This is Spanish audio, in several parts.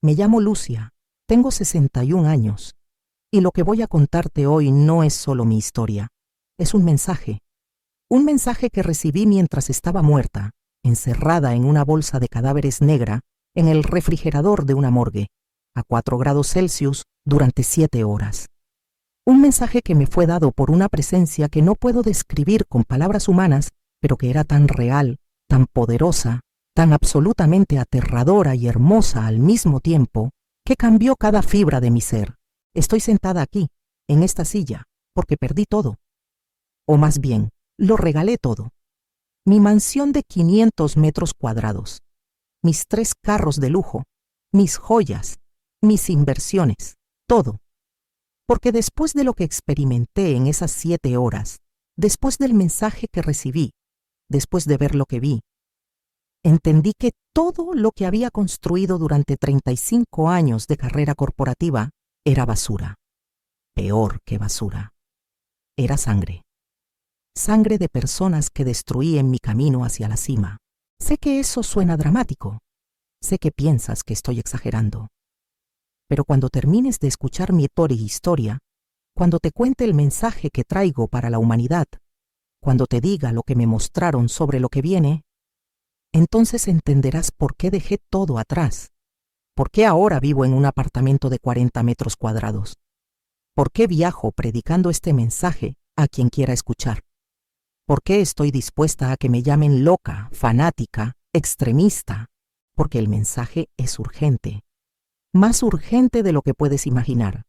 Me llamo Lucia, tengo 61 años, y lo que voy a contarte hoy no es solo mi historia, es un mensaje que recibí mientras estaba muerta, encerrada en una bolsa de cadáveres negra en el refrigerador de una morgue, a 4 grados Celsius durante 7 horas. Un mensaje que me fue dado por una presencia que no puedo describir con palabras humanas, pero que era tan real, tan poderosa, tan absolutamente aterradora y hermosa al mismo tiempo, que cambió cada fibra de mi ser. Estoy sentada aquí, en esta silla, porque perdí todo. O más bien, lo regalé todo. Mi mansión de 500 metros cuadrados, mis 3 carros de lujo, mis joyas, mis inversiones, todo. Porque después de lo que experimenté en esas 7 horas, después del mensaje que recibí, después de ver lo que vi, entendí que todo lo que había construido durante 35 años de carrera corporativa era basura. Peor que basura. Era sangre. Sangre de personas que destruí en mi camino hacia la cima. Sé que eso suena dramático. Sé que piensas que estoy exagerando. Pero cuando termines de escuchar mi historia, cuando te cuente el mensaje que traigo para la humanidad, cuando te diga lo que me mostraron sobre lo que viene, entonces entenderás por qué dejé todo atrás, por qué ahora vivo en un apartamento de 40 metros cuadrados, por qué viajo predicando este mensaje a quien quiera escuchar, por qué estoy dispuesta a que me llamen loca, fanática, extremista, porque el mensaje es urgente, más urgente de lo que puedes imaginar.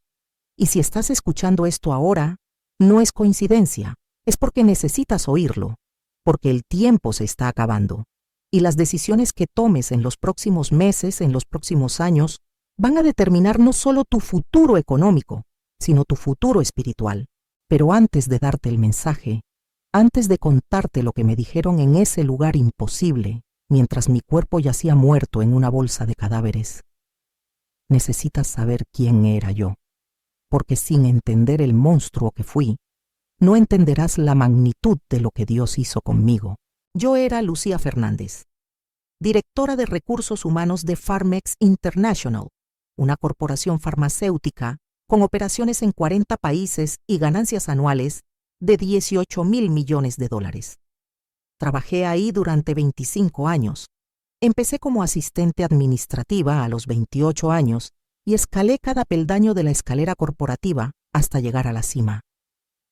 Y si estás escuchando esto ahora, no es coincidencia, es porque necesitas oírlo, porque el tiempo se está acabando. Y las decisiones que tomes en los próximos meses, en los próximos años, van a determinar no solo tu futuro económico, sino tu futuro espiritual. Pero antes de darte el mensaje, antes de contarte lo que me dijeron en ese lugar imposible, mientras mi cuerpo yacía muerto en una bolsa de cadáveres, necesitas saber quién era yo, porque sin entender el monstruo que fui, no entenderás la magnitud de lo que Dios hizo conmigo. Yo era Lucía Fernández, directora de recursos humanos de Pharmex International, una corporación farmacéutica con operaciones en 40 países y ganancias anuales de 18,000 millones de dólares. Trabajé ahí durante 25 años. Empecé como asistente administrativa a los 28 años y escalé cada peldaño de la escalera corporativa hasta llegar a la cima.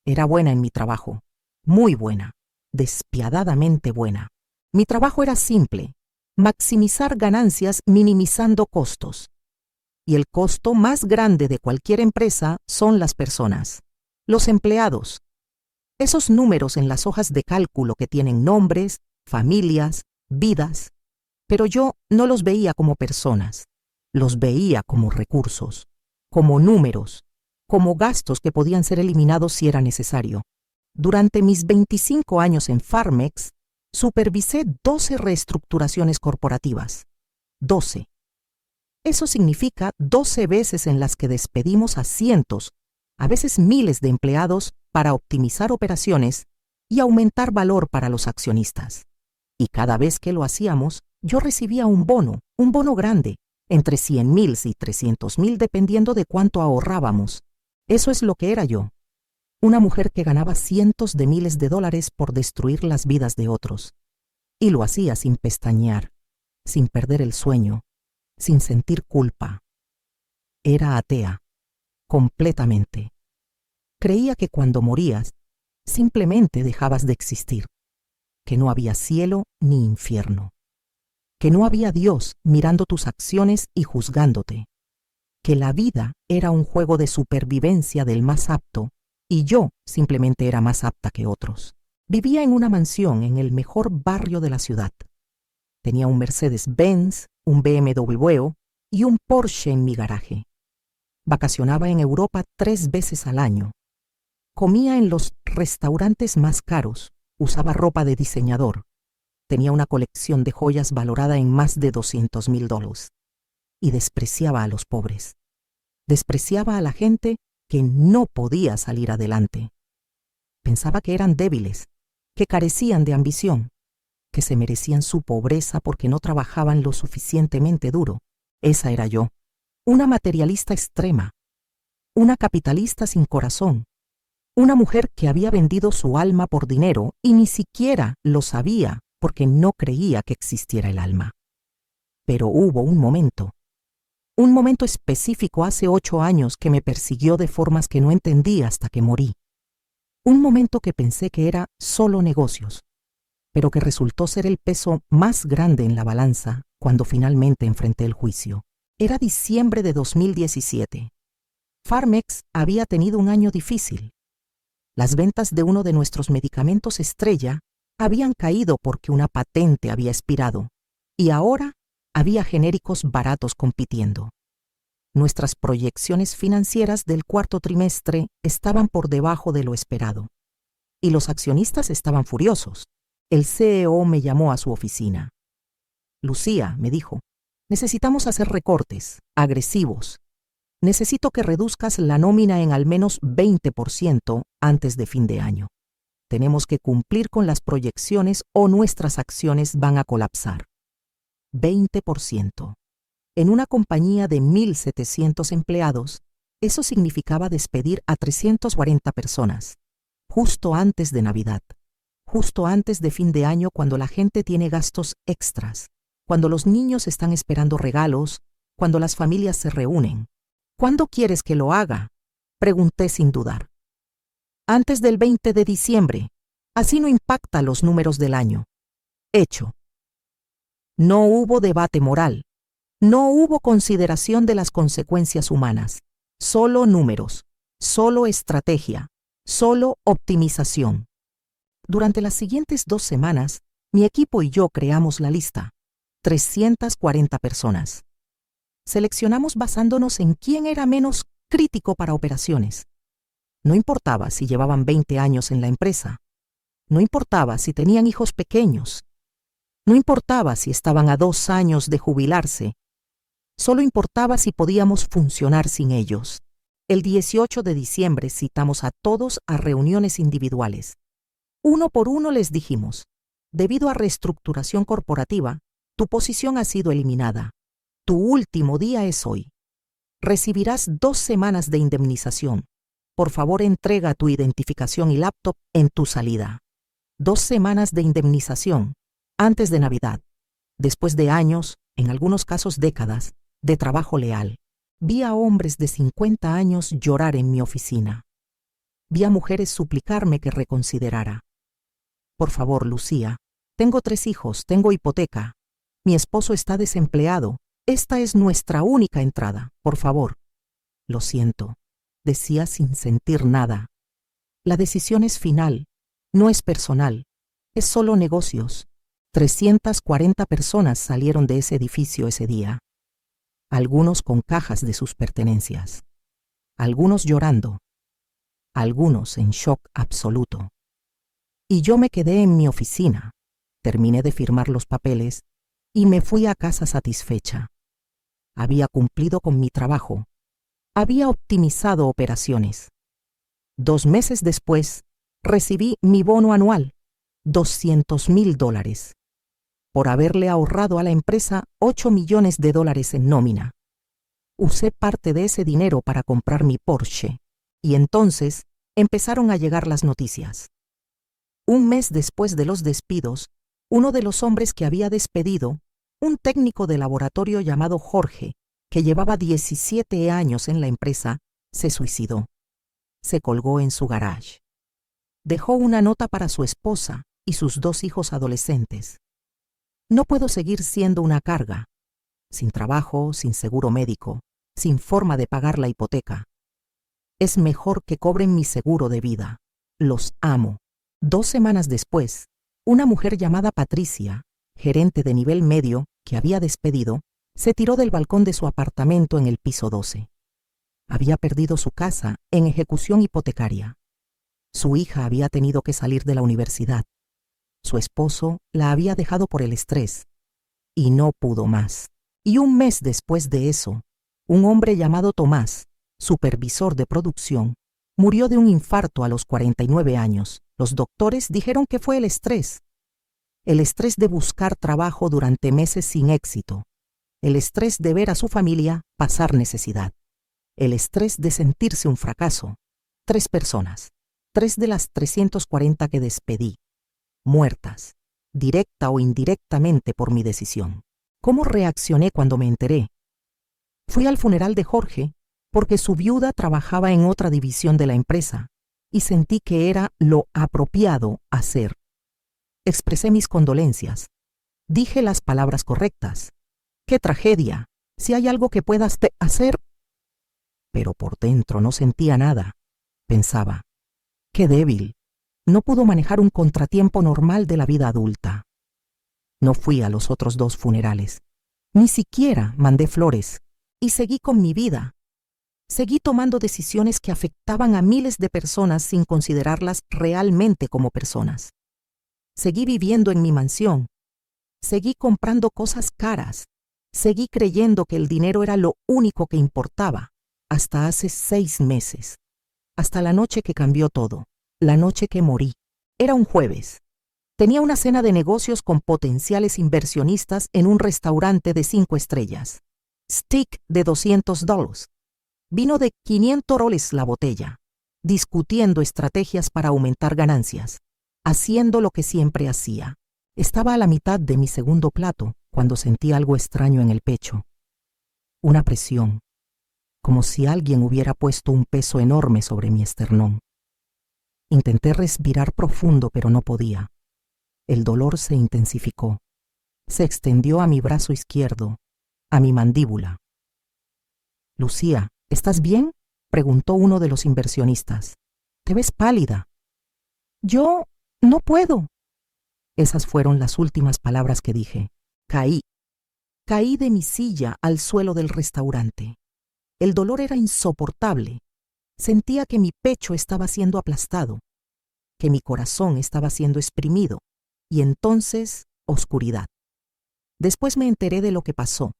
Era buena en mi trabajo, muy buena. Despiadadamente buena. Mi trabajo era simple, maximizar ganancias minimizando costos. Y el costo más grande de cualquier empresa son las personas, los empleados. Esos números en las hojas de cálculo que tienen nombres, familias, vidas. Pero yo no los veía como personas, los veía como recursos, como números, como gastos que podían ser eliminados si era necesario. Durante mis 25 años en Pharmex, supervisé 12 reestructuraciones corporativas. 12. Eso significa 12 veces en las que despedimos a cientos, a veces miles de empleados para optimizar operaciones y aumentar valor para los accionistas. Y cada vez que lo hacíamos, yo recibía un bono grande, entre 100,000 y 300,000 dependiendo de cuánto ahorrábamos. Eso es lo que era yo. Una mujer que ganaba cientos de miles de dólares por destruir las vidas de otros. Y lo hacía sin pestañear, sin perder el sueño, sin sentir culpa. Era atea, completamente. Creía que cuando morías, simplemente dejabas de existir, que no había cielo ni infierno, que no había Dios mirando tus acciones y juzgándote, que la vida era un juego de supervivencia del más apto, y yo simplemente era más apta que otros. Vivía en una mansión en el mejor barrio de la ciudad. Tenía un Mercedes-Benz, un BMW y un Porsche en mi garaje. Vacacionaba en Europa 3 veces al año. Comía en los restaurantes más caros. Usaba ropa de diseñador. Tenía una colección de joyas valorada en más de $200,000. Y despreciaba a los pobres. Despreciaba a la gente que no podía salir adelante. Pensaba que eran débiles, que carecían de ambición, que se merecían su pobreza porque no trabajaban lo suficientemente duro. Esa era yo. una materialista extrema, una capitalista sin corazón, una mujer que había vendido su alma por dinero y ni siquiera lo sabía porque no creía que existiera el alma. Pero hubo un momento específico hace 8 años que me persiguió de formas que no entendí hasta que morí. Un momento que pensé que era solo negocios, pero que resultó ser el peso más grande en la balanza cuando finalmente enfrenté el juicio. Era diciembre de 2017. Pharmex había tenido un año difícil. Las ventas de uno de nuestros medicamentos estrella habían caído porque una patente había expirado y ahora había genéricos baratos compitiendo. Nuestras proyecciones financieras del cuarto trimestre estaban por debajo de lo esperado y los accionistas estaban furiosos. El CEO me llamó a su oficina. Lucía, me dijo, necesitamos hacer recortes agresivos. Necesito que reduzcas la nómina en al menos 20% antes de fin de año. Tenemos que cumplir con las proyecciones o nuestras acciones van a colapsar. 20%. En una compañía de 1,700 empleados, eso significaba despedir a 340 personas, justo antes de Navidad, justo antes de fin de año cuando la gente tiene gastos extras, cuando los niños están esperando regalos, cuando las familias se reúnen. ¿Cuándo quieres que lo haga?, pregunté sin dudar. Antes del 20 de diciembre. Así no impacta los números del año. Hecho. No hubo debate moral. No hubo consideración de las consecuencias humanas. Solo números. Solo estrategia. Solo optimización. Durante las siguientes 2 semanas, mi equipo y yo creamos la lista. 340 personas. Seleccionamos basándonos en quién era menos crítico para operaciones. No importaba si llevaban 20 años en la empresa. No importaba si tenían hijos pequeños. No importaba si estaban a 2 años de jubilarse. Solo importaba si podíamos funcionar sin ellos. El 18 de diciembre citamos a todos a reuniones individuales. Uno por uno les dijimos, debido a reestructuración corporativa, tu posición ha sido eliminada. Tu último día es hoy. Recibirás 2 semanas de indemnización. Por favor, entrega tu identificación y laptop en tu salida. 2 semanas de indemnización, antes de Navidad, después de años, en algunos casos décadas, de trabajo leal. Vi a hombres de 50 años llorar en mi oficina. Vi a mujeres suplicarme que reconsiderara. Por favor, Lucía, tengo 3 hijos, tengo hipoteca. Mi esposo está desempleado. Esta es nuestra única entrada, por favor. Lo siento, decía sin sentir nada. La decisión es final, no es personal, es solo negocios. 340 personas salieron de ese edificio ese día. Algunos con cajas de sus pertenencias. Algunos llorando. Algunos en shock absoluto. Y yo me quedé en mi oficina, terminé de firmar los papeles y me fui a casa satisfecha. Había cumplido con mi trabajo. Había optimizado operaciones. 2 meses después, recibí mi bono anual, $200,000, por haberle ahorrado a la empresa $8 millones en nómina. Usé parte de ese dinero para comprar mi Porsche, y entonces empezaron a llegar las noticias. Un mes después de los despidos, uno de los hombres que había despedido, un técnico de laboratorio llamado Jorge, que llevaba 17 años en la empresa, se suicidó. Se colgó en su garage. Dejó una nota para su esposa y sus 2 hijos adolescentes. No puedo seguir siendo una carga, sin trabajo, sin seguro médico, sin forma de pagar la hipoteca. Es mejor que cobren mi seguro de vida. Los amo. 2 semanas después, una mujer llamada Patricia, gerente de nivel medio que había despedido, se tiró del balcón de su apartamento en el piso 12. Había perdido su casa en ejecución hipotecaria. Su hija había tenido que salir de la universidad. Su esposo la había dejado por el estrés y no pudo más. Y un mes después de eso, un hombre llamado Tomás, supervisor de producción, murió de un infarto a los 49 años. Los doctores dijeron que fue el estrés de buscar trabajo durante meses sin éxito. El estrés de ver a su familia pasar necesidad. El estrés de sentirse un fracaso. 3 personas, 3 de las 340 que despedí, muertas, directa o indirectamente por mi decisión. ¿Cómo reaccioné cuando me enteré? Fui al funeral de Jorge porque su viuda trabajaba en otra división de la empresa y sentí que era lo apropiado hacer. Expresé mis condolencias. Dije las palabras correctas. ¡Qué tragedia! Si hay algo que puedas hacer. Pero por dentro no sentía nada. Pensaba, qué débil. No pudo manejar un contratiempo normal de la vida adulta. No fui a los otros 2 funerales. Ni siquiera mandé flores. Y seguí con mi vida. Seguí tomando decisiones que afectaban a miles de personas sin considerarlas realmente como personas. Seguí viviendo en mi mansión. Seguí comprando cosas caras. Seguí creyendo que el dinero era lo único que importaba, hasta hace 6 meses. Hasta la noche que cambió todo, la noche que morí. Era un jueves. Tenía una cena de negocios con potenciales inversionistas en un restaurante de 5 estrellas. Steak de $200. Vino de $500 la botella. Discutiendo estrategias para aumentar ganancias. Haciendo lo que siempre hacía. Estaba a la mitad de mi segundo plato cuando sentí algo extraño en el pecho. Una presión. Como si alguien hubiera puesto un peso enorme sobre mi esternón. Intenté respirar profundo, pero no podía. El dolor se intensificó. Se extendió a mi brazo izquierdo, a mi mandíbula. «Lucía, ¿estás bien?», preguntó uno de los inversionistas. «Te ves pálida». «Yo no puedo». Esas fueron las últimas palabras que dije. Caí. Caí de mi silla al suelo del restaurante. El dolor era insoportable. Sentía que mi pecho estaba siendo aplastado, que mi corazón estaba siendo exprimido, y entonces oscuridad. Después me enteré de lo que pasó.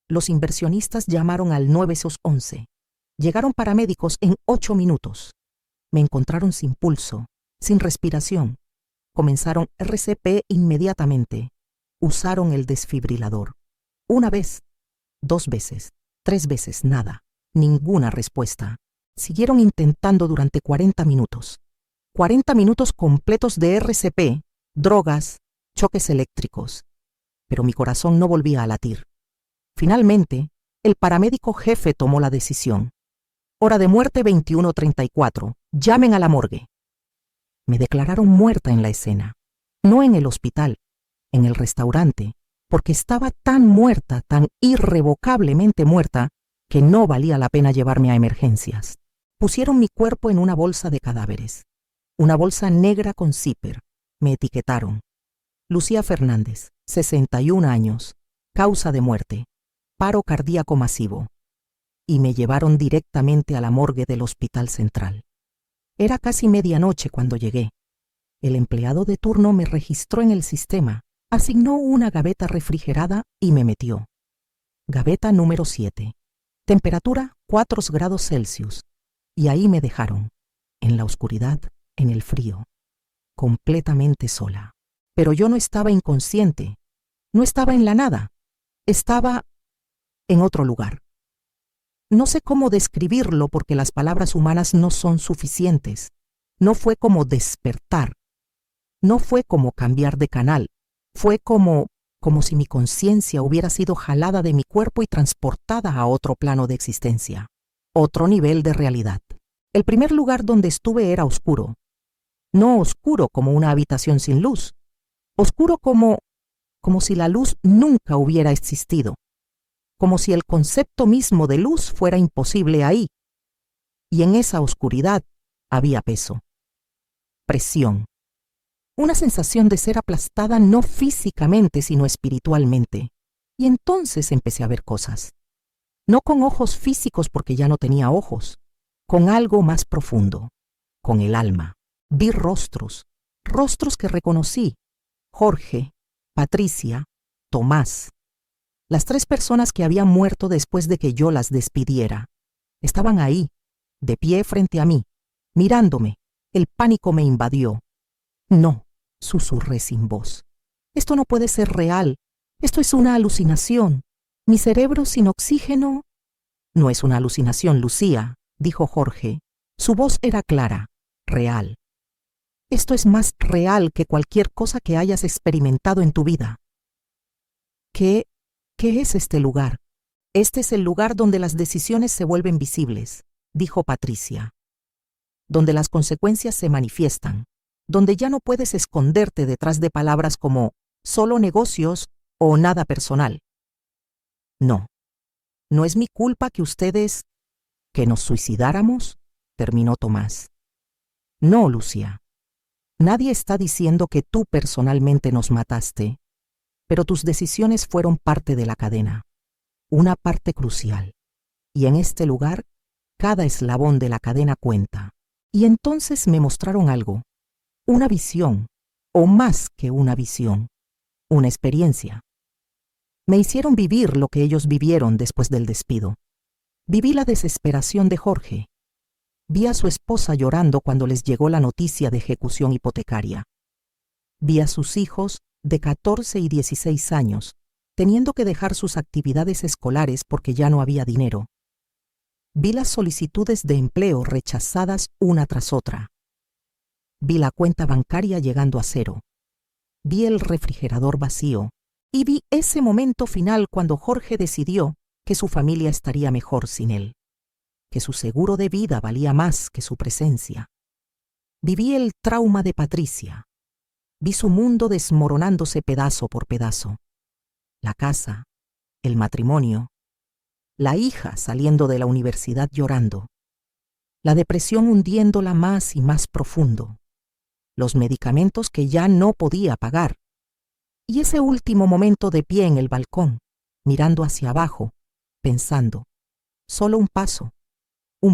Los inversionistas llamaron al 911. Llegaron paramédicos en 8 minutos. Me encontraron sin pulso, sin respiración. Comenzaron RCP inmediatamente. Usaron el desfibrilador. 1 vez, 2 veces, 3 veces, nada. Ninguna respuesta. Siguieron intentando durante 40 minutos. 40 minutos completos de RCP, drogas, choques eléctricos. Pero mi corazón no volvía a latir. Finalmente, el paramédico jefe tomó la decisión. Hora de muerte 21:34. Llamen a la morgue. Me declararon muerta en la escena. No en el hospital, en el restaurante, porque estaba tan muerta, tan irrevocablemente muerta, que no valía la pena llevarme a emergencias. Pusieron mi cuerpo en una bolsa de cadáveres. Una bolsa negra con zipper. Me etiquetaron. Lucía Fernández, 61 años, causa de muerte, paro cardíaco masivo. Y me llevaron directamente a la morgue del Hospital Central. Era casi medianoche cuando llegué. El empleado de turno me registró en el sistema, asignó una gaveta refrigerada y me metió. Gaveta número 7. Temperatura 4 grados Celsius. Y ahí me dejaron, en la oscuridad, en el frío, completamente sola. Pero yo no estaba inconsciente, no estaba en la nada, estaba en otro lugar. No sé cómo describirlo porque las palabras humanas no son suficientes. No fue como despertar, no fue como cambiar de canal, fue como si mi conciencia hubiera sido jalada de mi cuerpo y transportada a otro plano de existencia, otro nivel de realidad. El primer lugar donde estuve era oscuro. No oscuro como una habitación sin luz, oscuro como si la luz nunca hubiera existido, como si el concepto mismo de luz fuera imposible ahí. Y en esa oscuridad había peso, presión, una sensación de ser aplastada no físicamente sino espiritualmente. Y entonces empecé a ver cosas, no con ojos físicos porque ya no tenía ojos, con algo más profundo, con el alma. Vi rostros, rostros que reconocí: Jorge, Patricia, Tomás. Las 3 personas que habían muerto después de que yo las despidiera. Estaban ahí, de pie frente a mí, mirándome. El pánico me invadió. «No», susurré sin voz. «Esto no puede ser real. Esto es una alucinación. ¿Mi cerebro sin oxígeno? No es una alucinación, Lucía, dijo Jorge. Su voz era clara, real. Esto es más real que cualquier cosa que hayas experimentado en tu vida. ¿Qué es este lugar? Este es el lugar donde las decisiones se vuelven visibles, dijo Patricia. Donde las consecuencias se manifiestan, donde ya no puedes esconderte detrás de palabras como solo negocios o nada personal. No, no es mi culpa que nos suicidáramos, terminó Tomás. No, Lucía. Nadie está diciendo que tú personalmente nos mataste, pero tus decisiones fueron parte de la cadena, una parte crucial. Y en este lugar, cada eslabón de la cadena cuenta. Y entonces me mostraron algo, una visión, o más que una visión, una experiencia. Me hicieron vivir lo que ellos vivieron después del despido. Viví la desesperación de Jorge. Vi a su esposa llorando cuando les llegó la noticia de ejecución hipotecaria. Vi a sus hijos de 14 y 16 años teniendo que dejar sus actividades escolares porque ya no había dinero. Vi las solicitudes de empleo rechazadas una tras otra. Vi la cuenta bancaria llegando a cero. Vi el refrigerador vacío. Y vi ese momento final cuando Jorge decidió que su familia estaría mejor sin él, que su seguro de vida valía más que su presencia. Viví el trauma de Patricia. Vi su mundo desmoronándose pedazo por pedazo. La casa, el matrimonio, la hija saliendo de la universidad llorando, la depresión hundiéndola más y más profundo, los medicamentos que ya no podía pagar, y ese último momento de pie en el balcón, mirando hacia abajo, pensando, solo un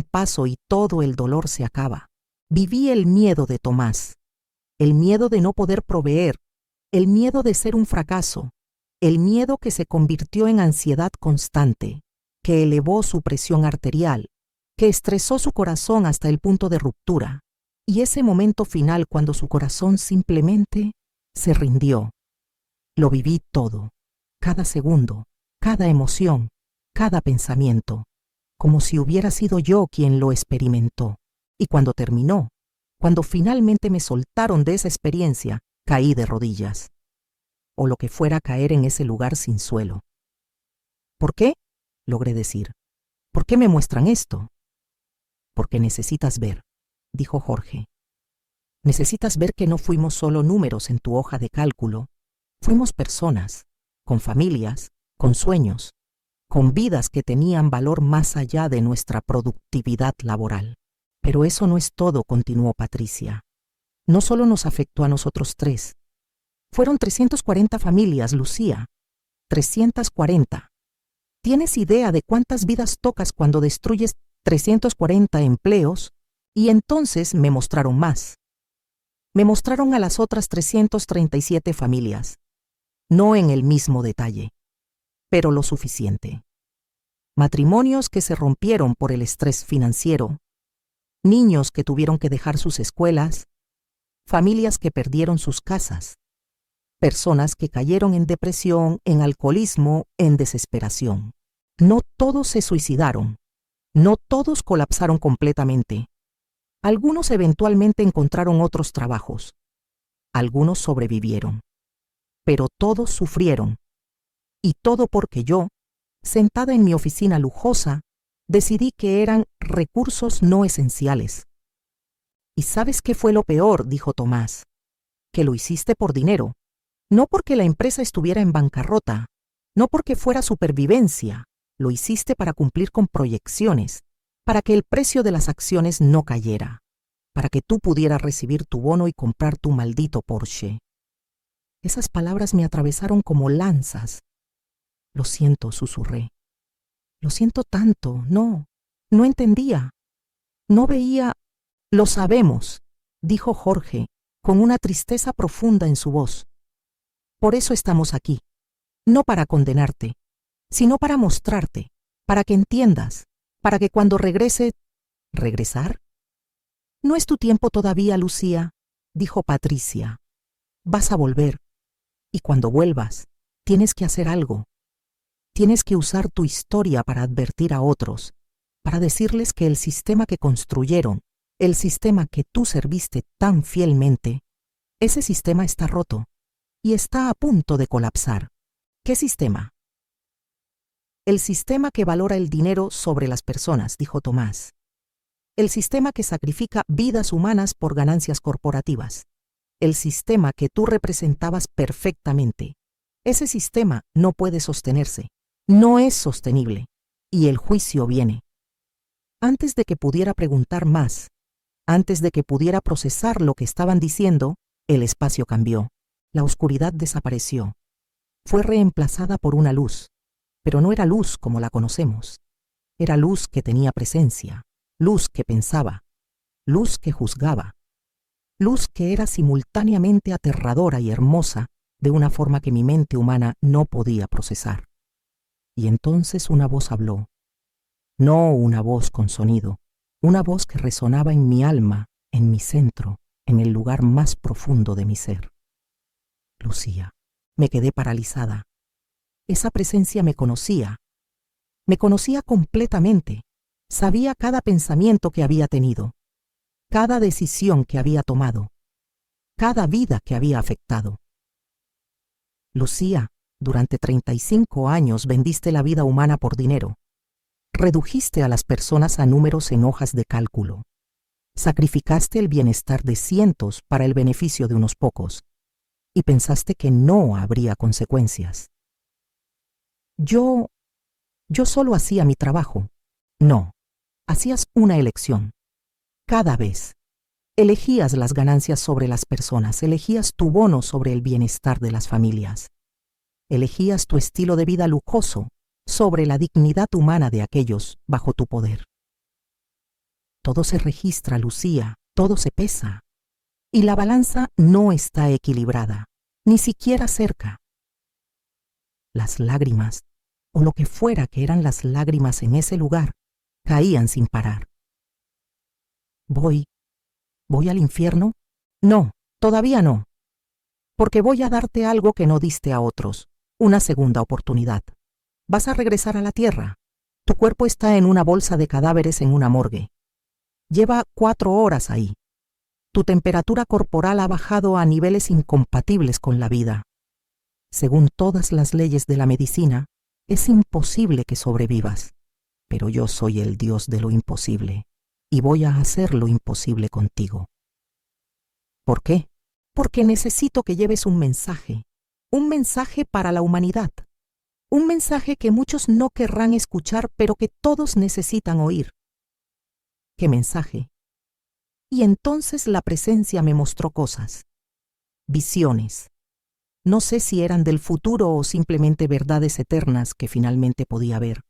paso y todo el dolor se acaba. Viví el miedo de Tomás, el miedo de no poder proveer, el miedo de ser un fracaso, el miedo que se convirtió en ansiedad constante, que elevó su presión arterial, que estresó su corazón hasta el punto de ruptura, y ese momento final cuando su corazón simplemente se rindió. Lo viví todo, cada segundo, cada emoción, cada pensamiento, como si hubiera sido yo quien lo experimentó. Y cuando terminó, cuando finalmente me soltaron de esa experiencia, caí de rodillas. O lo que fuera caer en ese lugar sin suelo. ¿Por qué? Logré decir. ¿Por qué me muestran esto? Porque necesitas ver, dijo Jorge. Necesitas ver que no fuimos solo números en tu hoja de cálculo. Fuimos personas, con familias, con sueños, con vidas que tenían valor más allá de nuestra productividad laboral. Pero eso no es todo, continuó Patricia. No solo nos afectó a nosotros tres. Fueron 340 familias, Lucía. 340. ¿Tienes idea de cuántas vidas tocas cuando destruyes 340 empleos? Y entonces me mostraron más. Me mostraron a las otras 337 familias. No en el mismo detalle, pero lo suficiente. Matrimonios que se rompieron por el estrés financiero, niños que tuvieron que dejar sus escuelas, familias que perdieron sus casas, personas que cayeron en depresión, en alcoholismo, en desesperación. No todos se suicidaron, no todos colapsaron completamente. Algunos eventualmente encontraron otros trabajos, algunos sobrevivieron. Pero todos sufrieron, y todo porque yo, sentada en mi oficina lujosa, decidí que eran recursos no esenciales. ¿Y sabes qué fue lo peor?, dijo Tomás, que lo hiciste por dinero, no porque la empresa estuviera en bancarrota, no porque fuera supervivencia, lo hiciste para cumplir con proyecciones, para que el precio de las acciones no cayera, para que tú pudieras recibir tu bono y comprar tu maldito Porsche. Esas palabras me atravesaron como lanzas. Lo siento, susurré. Lo siento tanto, no entendía. No veía. Lo sabemos, dijo Jorge, con una tristeza profunda en su voz. Por eso estamos aquí, no para condenarte, sino para mostrarte, para que entiendas, para que cuando regrese... ¿Regresar? No es tu tiempo todavía, Lucía, dijo Patricia. Vas a volver. Y cuando vuelvas, tienes que hacer algo. Tienes que usar tu historia para advertir a otros, para decirles que el sistema que construyeron, el sistema que tú serviste tan fielmente, ese sistema está roto y está a punto de colapsar. ¿Qué sistema? El sistema que valora el dinero sobre las personas, dijo Tomás. El sistema que sacrifica vidas humanas por ganancias corporativas. El sistema que tú representabas perfectamente. Ese sistema no puede sostenerse, no es sostenible, y el juicio viene. Antes de que pudiera preguntar más, antes de que pudiera procesar lo que estaban diciendo, el espacio cambió. La oscuridad desapareció. Fue reemplazada por una luz, pero no era luz como la conocemos. Era luz que tenía presencia, luz que pensaba, luz que juzgaba, luz que era simultáneamente aterradora y hermosa de una forma que mi mente humana no podía procesar. Y entonces una voz habló. No una voz con sonido, una voz que resonaba en mi alma, en mi centro, en el lugar más profundo de mi ser. Lucía, me quedé paralizada. Esa presencia me conocía completamente, sabía cada pensamiento que había tenido, cada decisión que había tomado, cada vida que había afectado. Lucía, durante 35 años vendiste la vida humana por dinero. Redujiste a las personas a números en hojas de cálculo. Sacrificaste el bienestar de cientos para el beneficio de unos pocos, y pensaste que no habría consecuencias. Yo solo hacía mi trabajo. No, hacías una elección. Cada vez. Elegías las ganancias sobre las personas, elegías tu bono sobre el bienestar de las familias. Elegías tu estilo de vida lujoso sobre la dignidad humana de aquellos bajo tu poder. Todo se registra, Lucía, todo se pesa. Y la balanza no está equilibrada, ni siquiera cerca. Las lágrimas, o lo que fuera que eran las lágrimas en ese lugar, caían sin parar. ¿Voy al infierno? No, todavía no. Porque voy a darte algo que no diste a otros, una segunda oportunidad. Vas a regresar a la tierra. Tu cuerpo está en una bolsa de cadáveres en una morgue. Lleva 4 horas ahí. Tu temperatura corporal ha bajado a niveles incompatibles con la vida. Según todas las leyes de la medicina, es imposible que sobrevivas. Pero yo soy el Dios de lo imposible, y voy a hacer lo imposible contigo. ¿Por qué? Porque necesito que lleves un mensaje para la humanidad. Un mensaje que muchos no querrán escuchar, pero que todos necesitan oír. ¿Qué mensaje? Y entonces la presencia me mostró cosas, visiones. No sé si eran del futuro o simplemente verdades eternas que finalmente podía ver.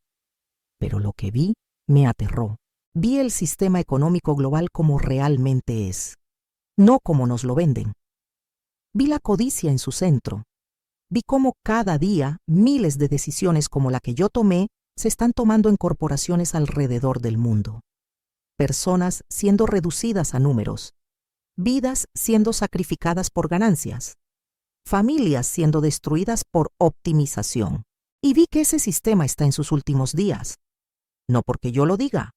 Pero lo que vi me aterró. Vi el sistema económico global como realmente es, no como nos lo venden. Vi la codicia en su centro. Vi cómo cada día miles de decisiones como la que yo tomé se están tomando en corporaciones alrededor del mundo. Personas siendo reducidas a números, vidas siendo sacrificadas por ganancias, familias siendo destruidas por optimización. Y vi que ese sistema está en sus últimos días. No porque yo lo diga,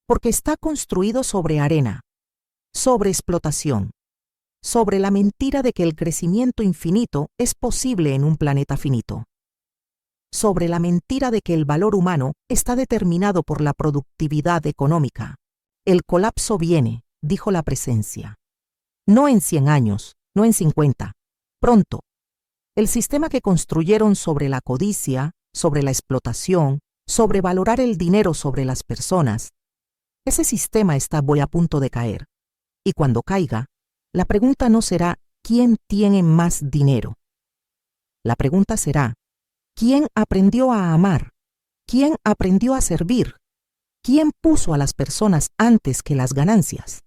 porque está construido sobre arena, sobre explotación, sobre la mentira de que el crecimiento infinito es posible en un planeta finito, sobre la mentira de que el valor humano está determinado por la productividad económica. El colapso viene, dijo la presencia. No en 100 años, no en 50, pronto. El sistema que construyeron sobre la codicia, sobre la explotación, sobre valorar el dinero sobre las personas, ese sistema está a punto de caer. Y cuando caiga, la pregunta no será ¿quién tiene más dinero? La pregunta será ¿quién aprendió a amar? ¿Quién aprendió a servir? ¿Quién puso a las personas antes que las ganancias?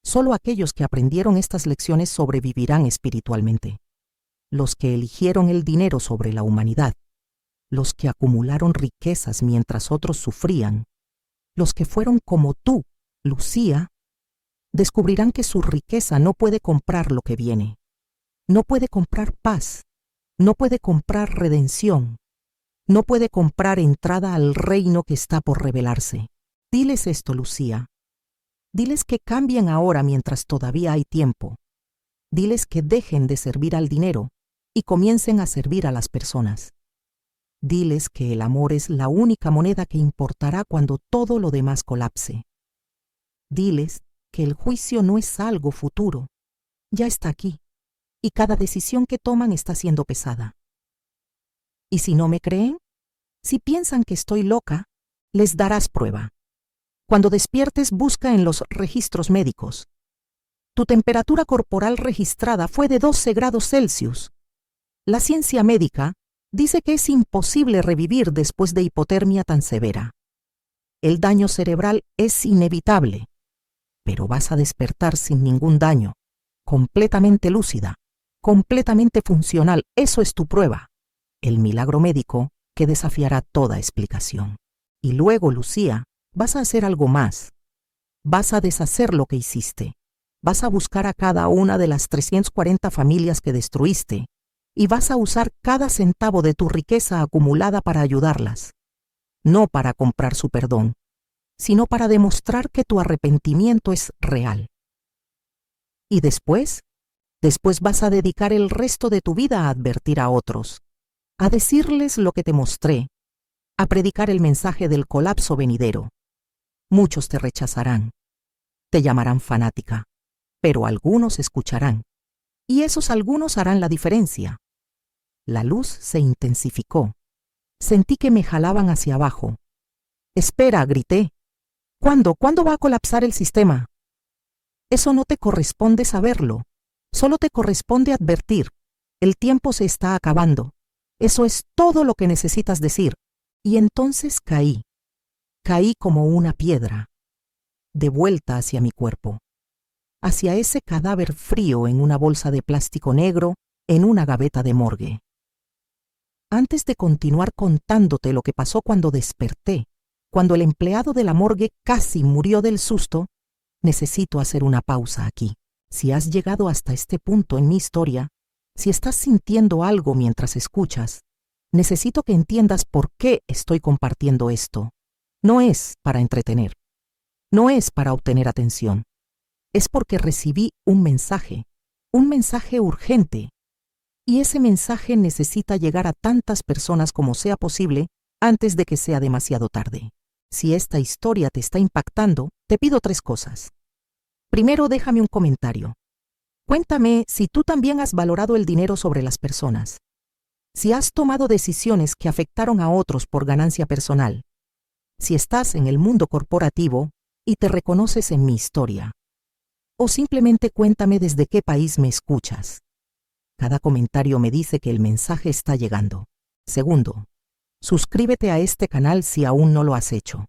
Solo aquellos que aprendieron estas lecciones sobrevivirán espiritualmente. Los que eligieron el dinero sobre la humanidad, los que acumularon riquezas mientras otros sufrían, los que fueron como tú, Lucía, descubrirán que su riqueza no puede comprar lo que viene. No puede comprar paz, no puede comprar redención, no puede comprar entrada al reino que está por revelarse. Diles esto, Lucía. Diles que cambien ahora mientras todavía hay tiempo. Diles que dejen de servir al dinero y comiencen a servir a las personas. Diles que el amor es la única moneda que importará cuando todo lo demás colapse. Diles que el juicio no es algo futuro, ya está aquí, y cada decisión que toman está siendo pesada. Y si no me creen, si piensan que estoy loca, les darás prueba. Cuando despiertes, busca en los registros médicos. Tu temperatura corporal registrada fue de 12 grados Celsius. La ciencia médica dice que es imposible revivir después de hipotermia tan severa. El daño cerebral es inevitable, pero vas a despertar sin ningún daño, completamente lúcida, completamente funcional. Eso es tu prueba, el milagro médico que desafiará toda explicación. Y luego, Lucía, vas a hacer algo más. Vas a deshacer lo que hiciste. Vas a buscar a cada una de las 340 familias que destruiste y vas a usar cada centavo de tu riqueza acumulada para ayudarlas. No para comprar su perdón, sino para demostrar que tu arrepentimiento es real. Y después vas a dedicar el resto de tu vida a advertir a otros, a decirles lo que te mostré, a predicar el mensaje del colapso venidero. Muchos te rechazarán, te llamarán fanática, pero algunos escucharán, y esos algunos harán la diferencia. La luz se intensificó. Sentí que me jalaban hacia abajo. «Espera», grité. ¿Cuándo va a colapsar el sistema? Eso no te corresponde saberlo. Solo te corresponde advertir. El tiempo se está acabando. Eso es todo lo que necesitas decir. Y entonces caí. Caí como una piedra, de vuelta hacia mi cuerpo, hacia ese cadáver frío en una bolsa de plástico negro en una gaveta de morgue. Antes de continuar contándote lo que pasó cuando desperté, cuando el empleado de la morgue casi murió del susto, necesito hacer una pausa aquí. Si has llegado hasta este punto en mi historia, si estás sintiendo algo mientras escuchas, necesito que entiendas por qué estoy compartiendo esto. No es para entretener, no es para obtener atención, es porque recibí un mensaje urgente, y ese mensaje necesita llegar a tantas personas como sea posible antes de que sea demasiado tarde. Si esta historia te está impactando, te pido 3 cosas. Primero, déjame un comentario. Cuéntame si tú también has valorado el dinero sobre las personas, si has tomado decisiones que afectaron a otros por ganancia personal, si estás en el mundo corporativo y te reconoces en mi historia, o simplemente cuéntame desde qué país me escuchas. Cada comentario me dice que el mensaje está llegando. Segundo, suscríbete a este canal si aún no lo has hecho.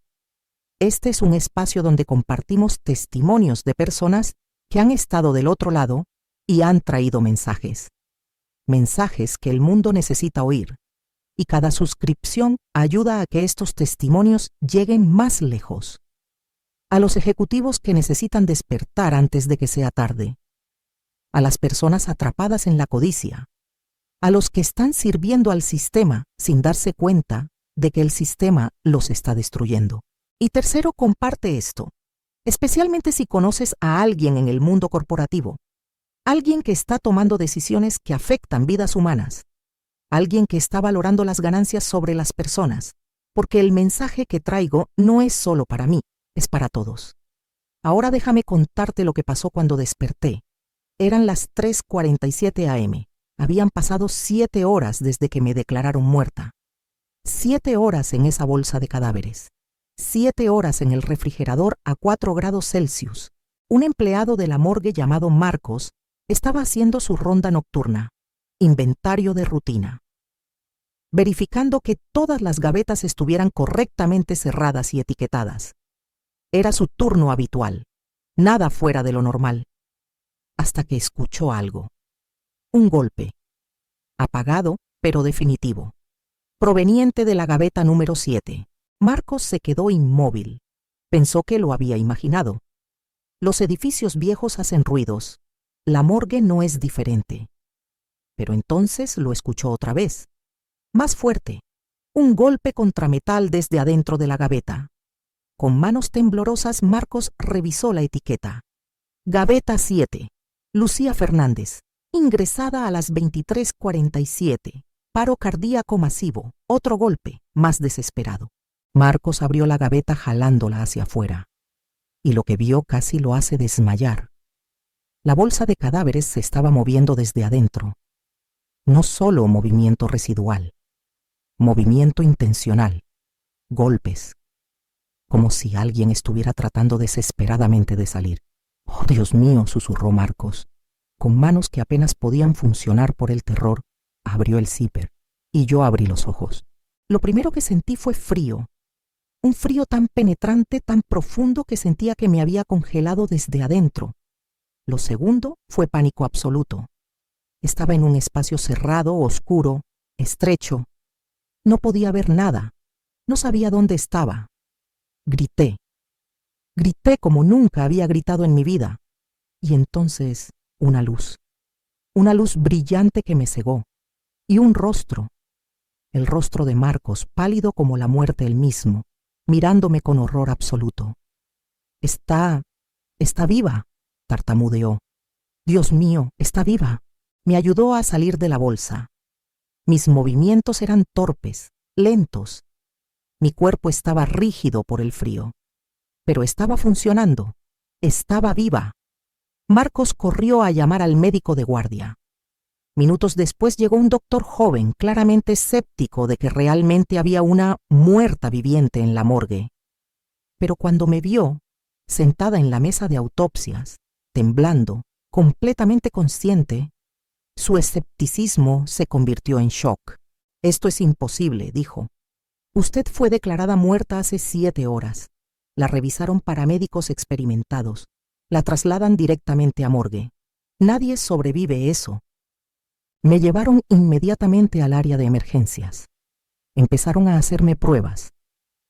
Este es un espacio donde compartimos testimonios de personas que han estado del otro lado y han traído mensajes. Mensajes que el mundo necesita oír. Y cada suscripción ayuda a que estos testimonios lleguen más lejos. A los ejecutivos que necesitan despertar antes de que sea tarde. A las personas atrapadas en la codicia. A los que están sirviendo al sistema sin darse cuenta de que el sistema los está destruyendo. Y tercero, comparte esto, especialmente si conoces a alguien en el mundo corporativo, alguien que está tomando decisiones que afectan vidas humanas, alguien que está valorando las ganancias sobre las personas, porque el mensaje que traigo no es solo para mí, es para todos. Ahora déjame contarte lo que pasó cuando desperté. Eran las 3:47 a.m. Habían pasado 7 horas desde que me declararon muerta. 7 horas en esa bolsa de cadáveres. 7 horas en el refrigerador a 4 grados Celsius. Un empleado de la morgue llamado Marcos estaba haciendo su ronda nocturna, inventario de rutina, verificando que todas las gavetas estuvieran correctamente cerradas y etiquetadas. Era su turno habitual, nada fuera de lo normal, hasta que escuchó algo. Un golpe, apagado pero definitivo, proveniente de la gaveta número 7. Marcos se quedó inmóvil. Pensó que lo había imaginado. Los edificios viejos hacen ruidos. La morgue no es diferente. Pero entonces lo escuchó otra vez, más fuerte, Un golpe contra metal desde adentro de la gaveta. Con manos temblorosas, Marcos revisó la etiqueta. Gaveta 7. Lucía Fernández. Ingresada a las 23:47. Paro cardíaco masivo. Otro golpe, más desesperado. Marcos abrió la gaveta jalándola hacia afuera. Y lo que vio casi lo hace desmayar. La bolsa de cadáveres se estaba moviendo desde adentro. No solo movimiento residual, movimiento intencional, golpes, como si alguien estuviera tratando desesperadamente de salir. «Oh, Dios mío», susurró Marcos. Con manos que apenas podían funcionar por el terror, abrió el zipper, y yo abrí los ojos. Lo primero que sentí fue frío. Un frío tan penetrante, tan profundo que sentía que me había congelado desde adentro. Lo segundo fue pánico absoluto. Estaba en un espacio cerrado, oscuro, estrecho. No podía ver nada. No sabía dónde estaba. Grité. Grité como nunca había gritado en mi vida. Y entonces una luz brillante que me cegó. Y un rostro. El rostro de Marcos, pálido como la muerte él mismo, mirándome con horror absoluto. Está viva», tartamudeó. «Dios mío, está viva». Me ayudó a salir de la bolsa. Mis movimientos eran torpes, lentos. Mi cuerpo estaba rígido por el frío. Pero estaba funcionando. Estaba viva. Marcos corrió a llamar al médico de guardia. Minutos después llegó un doctor joven, claramente escéptico de que realmente había una muerta viviente en la morgue. Pero cuando me vio, sentada en la mesa de autopsias, temblando, completamente consciente, su escepticismo se convirtió en shock. «Esto es imposible», dijo. «Usted fue declarada muerta hace 7 horas. La revisaron paramédicos experimentados. La trasladan directamente a morgue. Nadie sobrevive eso». Me llevaron inmediatamente al área de emergencias. Empezaron a hacerme pruebas.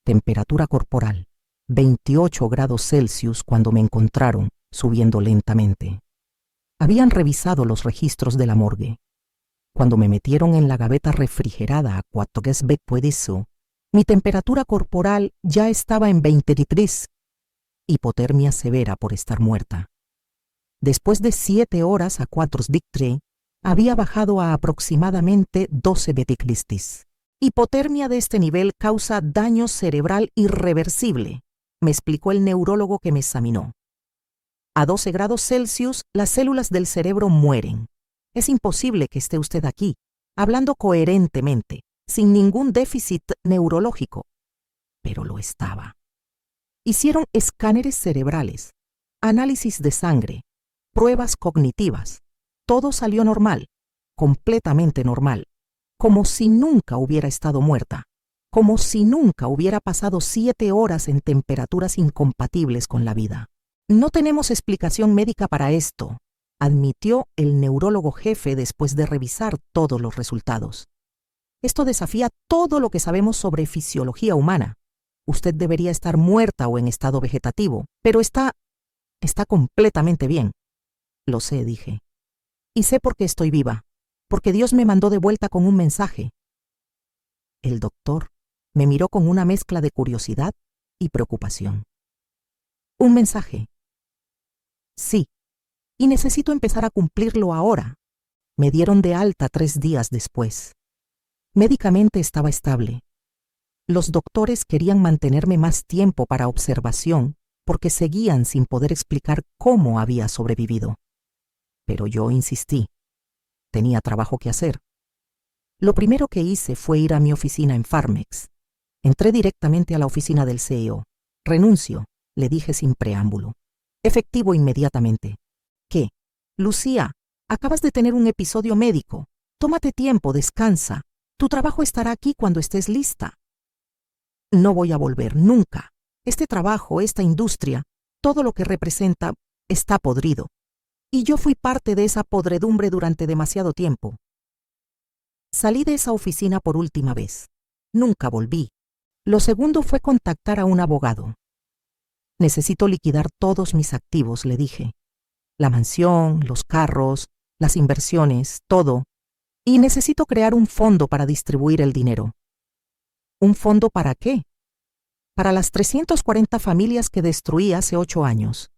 Temperatura corporal, 28 grados Celsius cuando me encontraron, subiendo lentamente. Habían revisado los registros de la morgue. Cuando me metieron en la gaveta refrigerada a 4 mi temperatura corporal ya estaba en 20 degrees. Hipotermia severa por estar muerta. Después de 7 horas a 4 degrees, había bajado a aproximadamente 12 degrees. Hipotermia de este nivel causa daño cerebral irreversible, me explicó el neurólogo que me examinó. A 12 grados Celsius, las células del cerebro mueren. Es imposible que esté usted aquí, hablando coherentemente, sin ningún déficit neurológico. Pero lo estaba. Hicieron escáneres cerebrales, análisis de sangre, pruebas cognitivas. Todo salió normal, completamente normal, como si nunca hubiera estado muerta, como si nunca hubiera pasado 7 horas en temperaturas incompatibles con la vida. «No tenemos explicación médica para esto», admitió el neurólogo jefe después de revisar todos los resultados. «Esto desafía todo lo que sabemos sobre fisiología humana. Usted debería estar muerta o en estado vegetativo, pero está completamente bien». «Lo sé», dije. «Y sé por qué estoy viva, porque Dios me mandó de vuelta con un mensaje». El doctor me miró con una mezcla de curiosidad y preocupación. «¿Un mensaje?» «Sí, y necesito empezar a cumplirlo ahora». Me dieron de alta 3 días después. Médicamente estaba estable. Los doctores querían mantenerme más tiempo para observación porque seguían sin poder explicar cómo había sobrevivido. Pero yo insistí. Tenía trabajo que hacer. Lo primero que hice fue ir a mi oficina en Pharmex. Entré directamente a la oficina del CEO. «Renuncio», le dije sin preámbulo. Efectivo inmediatamente. «¿Qué? Lucía, acabas de tener un episodio médico. Tómate tiempo, descansa. Tu trabajo estará aquí cuando estés lista». «No voy a volver, nunca. Este trabajo, esta industria, todo lo que representa, está podrido. Y yo fui parte de esa podredumbre durante demasiado tiempo». Salí de esa oficina por última vez. Nunca volví. Lo segundo fue contactar a un abogado. «Necesito liquidar todos mis activos», le dije. «La mansión, los carros, las inversiones, todo. Y necesito crear un fondo para distribuir el dinero». ¿Un fondo para qué? Para las 340 familias que destruí hace 8 años.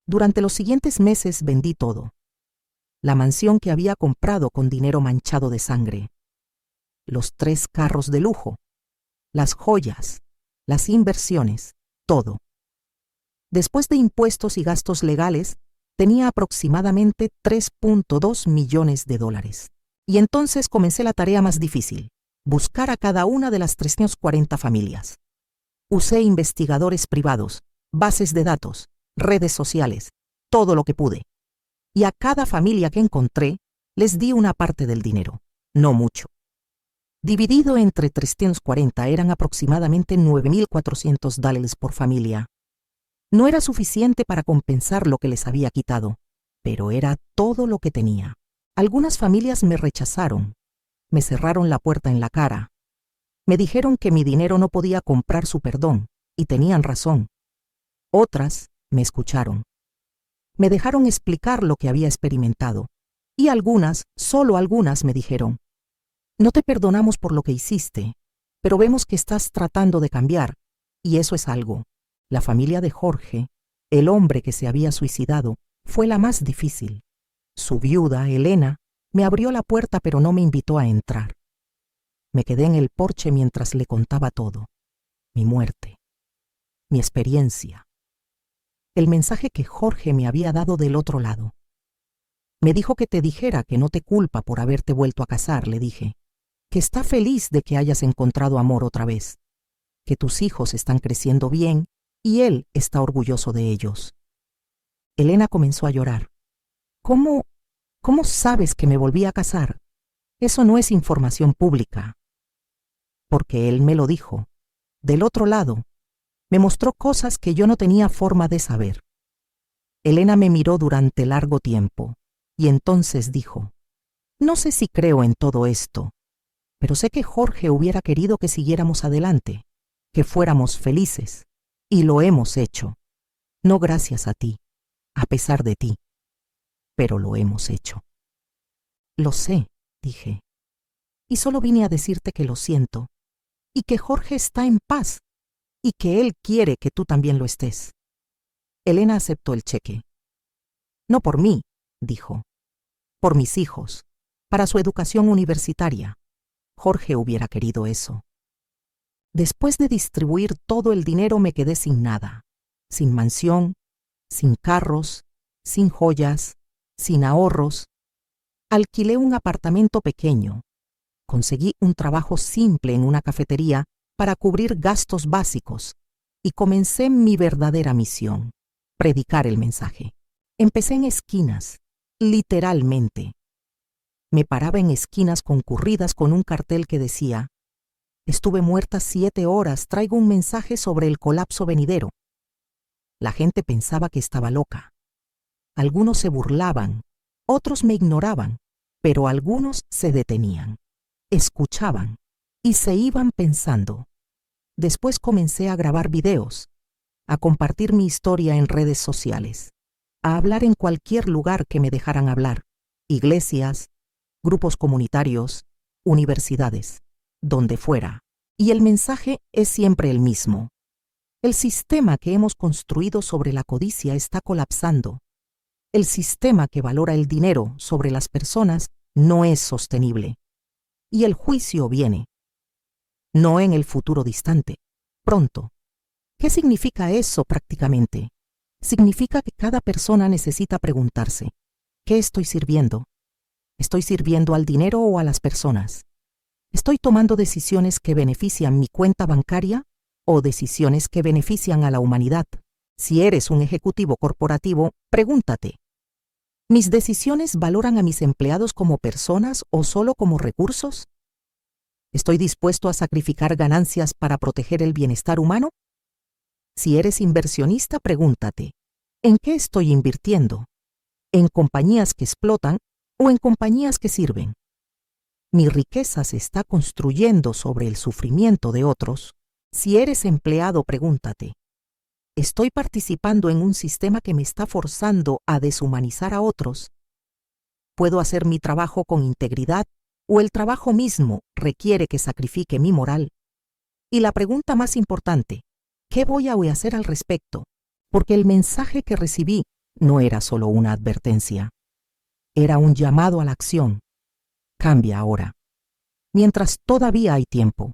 Durante los siguientes meses vendí todo. La mansión que había comprado con dinero manchado de sangre. Los 3 carros de lujo. Las joyas. Las inversiones. Todo. Después de impuestos y gastos legales, tenía aproximadamente 3.2 millones de dólares. Y entonces comencé la tarea más difícil, buscar a cada una de las 340 familias. Usé investigadores privados, bases de datos, redes sociales, todo lo que pude. Y a cada familia que encontré, les di una parte del dinero, no mucho. Dividido entre 340 eran aproximadamente $9,400 por familia. No era suficiente para compensar lo que les había quitado, pero era todo lo que tenía. Algunas familias me rechazaron, me cerraron la puerta en la cara. Me dijeron que mi dinero no podía comprar su perdón, y tenían razón. Otras me escucharon. Me dejaron explicar lo que había experimentado, y algunas, solo algunas, me dijeron: no te perdonamos por lo que hiciste, pero vemos que estás tratando de cambiar, y eso es algo. La familia de Jorge, el hombre que se había suicidado, fue la más difícil. Su viuda, Elena, me abrió la puerta pero no me invitó a entrar. Me quedé en el porche mientras le contaba todo. Mi muerte. Mi experiencia. El mensaje que Jorge me había dado del otro lado. Me dijo que te dijera que no te culpa por haberte vuelto a casar, le dije. Que está feliz de que hayas encontrado amor otra vez. Que tus hijos están creciendo bien y él está orgulloso de ellos. Elena comenzó a llorar. ¿Cómo sabes que me volví a casar? Eso no es información pública. Porque él me lo dijo. Del otro lado, me mostró cosas que yo no tenía forma de saber. Elena me miró durante largo tiempo, y entonces dijo: no sé si creo en todo esto, pero sé que Jorge hubiera querido que siguiéramos adelante, que fuéramos felices, y lo hemos hecho. No gracias a ti, a pesar de ti, pero lo hemos hecho. Lo sé, dije, y solo vine a decirte que lo siento, y que Jorge está en paz, y que él quiere que tú también lo estés. Elena aceptó el cheque. No por mí, dijo, por mis hijos, para su educación universitaria. Jorge hubiera querido eso. Después de distribuir todo el dinero me quedé sin nada, sin mansión, sin carros, sin joyas, sin ahorros. Alquilé un apartamento pequeño. Conseguí un trabajo simple en una cafetería para cubrir gastos básicos y comencé mi verdadera misión, predicar el mensaje. Empecé en esquinas, literalmente. Me paraba en esquinas concurridas con un cartel que decía: estuve muerta 7 horas, traigo un mensaje sobre el colapso venidero. La gente pensaba que estaba loca. Algunos se burlaban, otros me ignoraban, pero algunos se detenían, escuchaban y se iban pensando. Después comencé a grabar videos, a compartir mi historia en redes sociales, a hablar en cualquier lugar que me dejaran hablar, iglesias, grupos comunitarios, universidades, donde fuera. Y el mensaje es siempre el mismo. El sistema que hemos construido sobre la codicia está colapsando. El sistema que valora el dinero sobre las personas no es sostenible. Y el juicio viene. No en el futuro distante, pronto. ¿Qué significa eso prácticamente? Significa que cada persona necesita preguntarse: ¿qué estoy sirviendo? ¿Estoy sirviendo al dinero o a las personas? ¿Estoy tomando decisiones que benefician mi cuenta bancaria o decisiones que benefician a la humanidad? Si eres un ejecutivo corporativo, pregúntate: ¿mis decisiones valoran a mis empleados como personas o solo como recursos? ¿Estoy dispuesto a sacrificar ganancias para proteger el bienestar humano? Si eres inversionista, pregúntate: ¿en qué estoy invirtiendo? ¿En compañías que explotan o en compañías que sirven? ¿Mi riqueza se está construyendo sobre el sufrimiento de otros? Si eres empleado, pregúntate: ¿estoy participando en un sistema que me está forzando a deshumanizar a otros? ¿Puedo hacer mi trabajo con integridad o el trabajo mismo requiere que sacrifique mi moral? Y la pregunta más importante, ¿qué voy a hacer al respecto? Porque el mensaje que recibí no era solo una advertencia, era un llamado a la acción. Cambia ahora. Mientras todavía hay tiempo,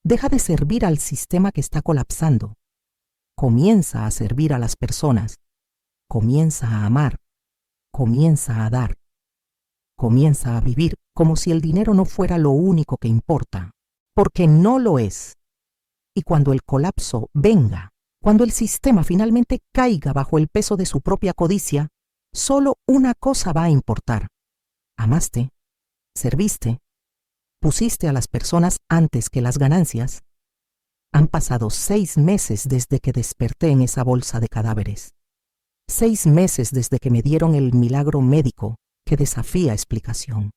deja de servir al sistema que está colapsando. Comienza a servir a las personas. Comienza a amar. Comienza a dar. Comienza a vivir como si el dinero no fuera lo único que importa, porque no lo es. Y cuando el colapso venga, cuando el sistema finalmente caiga bajo el peso de su propia codicia, solo una cosa va a importar. Amaste, serviste, pusiste a las personas antes que las ganancias. Han pasado 6 meses desde que desperté en esa bolsa de cadáveres. 6 meses desde que me dieron el milagro médico que desafía explicación.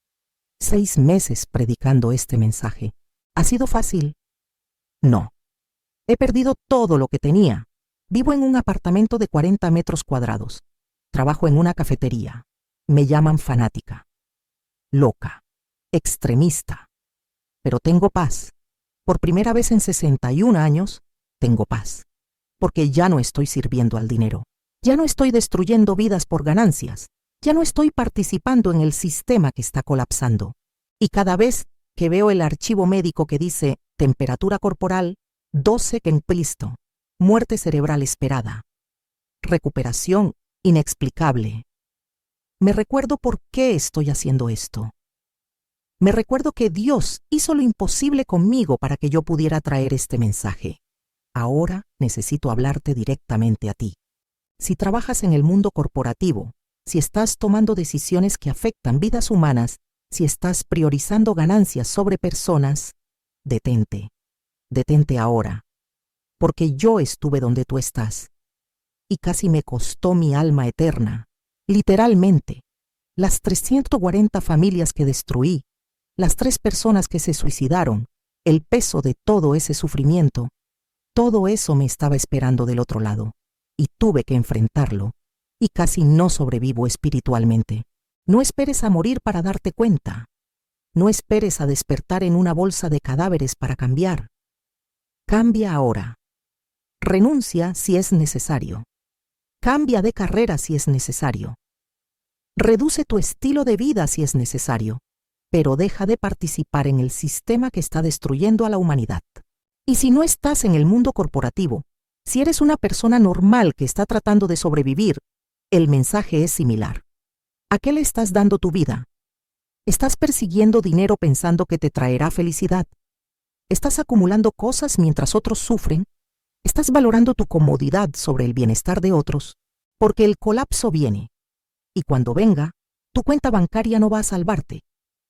6 meses predicando este mensaje. ¿Ha sido fácil? No. He perdido todo lo que tenía. Vivo en un apartamento de 40 metros cuadrados. Trabajo en una cafetería. Me llaman fanática, loca, extremista. Pero tengo paz. Por primera vez en 61 años, tengo paz. Porque ya no estoy sirviendo al dinero. Ya no estoy destruyendo vidas por ganancias. Ya no estoy participando en el sistema que está colapsando. Y cada vez que veo el archivo médico que dice temperatura corporal 12 Kempilisto, muerte cerebral esperada, recuperación inexplicable, me recuerdo por qué estoy haciendo esto. Me recuerdo que Dios hizo lo imposible conmigo para que yo pudiera traer este mensaje. Ahora necesito hablarte directamente a ti. Si trabajas en el mundo corporativo, si estás tomando decisiones que afectan vidas humanas, si estás priorizando ganancias sobre personas, detente. Detente ahora, porque yo estuve donde tú estás. Y casi me costó mi alma eterna, literalmente. Las 340 familias que destruí, las 3 personas que se suicidaron, el peso de todo ese sufrimiento, todo eso me estaba esperando del otro lado, y tuve que enfrentarlo, y casi no sobrevivo espiritualmente. No esperes a morir para darte cuenta. No esperes a despertar en una bolsa de cadáveres para cambiar. Cambia ahora. Renuncia si es necesario. Cambia de carrera si es necesario. Reduce tu estilo de vida si es necesario, pero deja de participar en el sistema que está destruyendo a la humanidad. Y si no estás en el mundo corporativo, si eres una persona normal que está tratando de sobrevivir, el mensaje es similar. ¿A qué le estás dando tu vida? ¿Estás persiguiendo dinero pensando que te traerá felicidad? ¿Estás acumulando cosas mientras otros sufren? ¿Estás valorando tu comodidad sobre el bienestar de otros? Porque el colapso viene. Y cuando venga, tu cuenta bancaria no va a salvarte.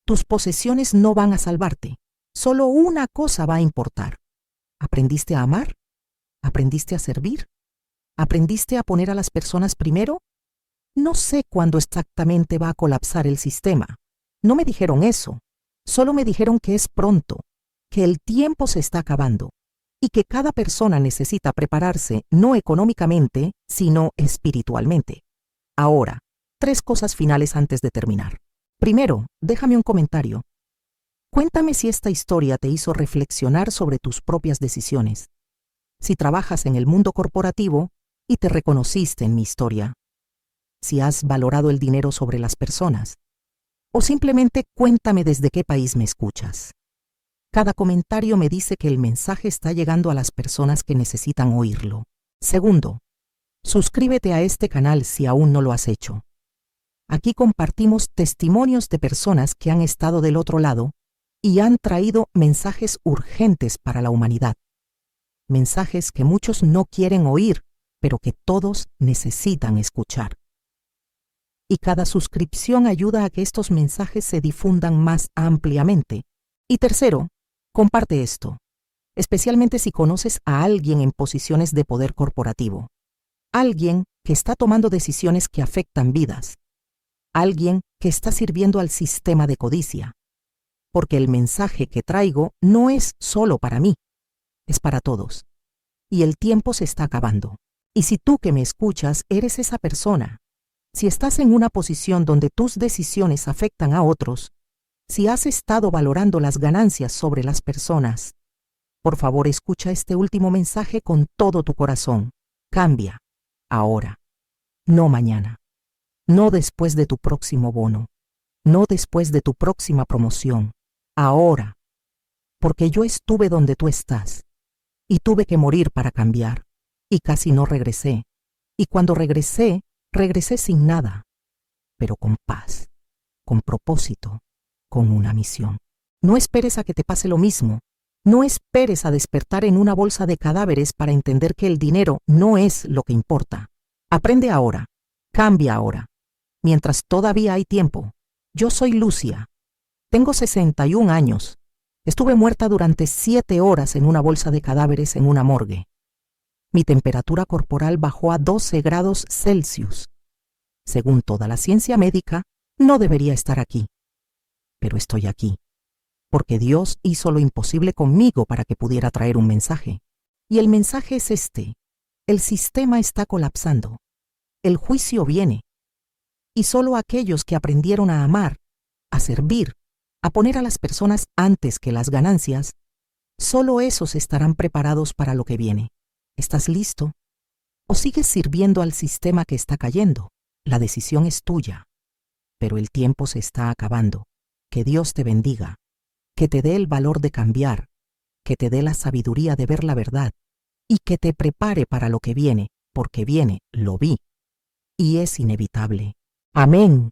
Tus posesiones no van a salvarte. Solo una cosa va a importar. ¿Aprendiste a amar? ¿Aprendiste a servir? ¿Aprendiste a poner a las personas primero? No sé cuándo exactamente va a colapsar el sistema. No me dijeron eso. Solo me dijeron que es pronto, que el tiempo se está acabando y que cada persona necesita prepararse no económicamente, sino espiritualmente. Ahora, 3 cosas finales antes de terminar. Primero, déjame un comentario. Cuéntame si esta historia te hizo reflexionar sobre tus propias decisiones. Si trabajas en el mundo corporativo y te reconociste en mi historia. Si has valorado el dinero sobre las personas. O simplemente cuéntame desde qué país me escuchas. Cada comentario me dice que el mensaje está llegando a las personas que necesitan oírlo. Segundo, suscríbete a este canal si aún no lo has hecho. Aquí compartimos testimonios de personas que han estado del otro lado y han traído mensajes urgentes para la humanidad. Mensajes que muchos no quieren oír, pero que todos necesitan escuchar. Y cada suscripción ayuda a que estos mensajes se difundan más ampliamente. Y tercero, comparte esto, especialmente si conoces a alguien en posiciones de poder corporativo. Alguien que está tomando decisiones que afectan vidas. Alguien que está sirviendo al sistema de codicia. Porque el mensaje que traigo no es solo para mí, es para todos. Y el tiempo se está acabando. Y si tú que me escuchas eres esa persona, si estás en una posición donde tus decisiones afectan a otros, si has estado valorando las ganancias sobre las personas, Por favor, escucha este último mensaje con todo tu corazón. Cambia. Ahora. No mañana. No después de tu próximo bono. No después de tu próxima promoción. Ahora. Porque yo estuve donde tú estás. Y tuve que morir para cambiar. Y casi no regresé. Y cuando regresé, regresé sin nada. Pero con paz. Con propósito. Con una misión. No esperes a que te pase lo mismo. No esperes a despertar en una bolsa de cadáveres para entender que el dinero no es lo que importa. Aprende ahora. Cambia ahora. Mientras todavía hay tiempo. Yo soy Lucia. Tengo 61 años. Estuve muerta durante 7 horas en una bolsa de cadáveres en una morgue. Mi temperatura corporal bajó a 12 grados Celsius. Según toda la ciencia médica, no debería estar aquí. Pero estoy aquí. Porque Dios hizo lo imposible conmigo para que pudiera traer un mensaje. Y el mensaje es este. El sistema está colapsando. El juicio viene. Y solo aquellos que aprendieron a amar, a servir, a poner a las personas antes que las ganancias, solo esos estarán preparados para lo que viene. ¿Estás listo? ¿O sigues sirviendo al sistema que está cayendo? La decisión es tuya. Pero el tiempo se está acabando. Que Dios te bendiga. Que te dé el valor de cambiar, que te dé la sabiduría de ver la verdad y que te prepare para lo que viene, porque viene, lo vi, y es inevitable. Amén.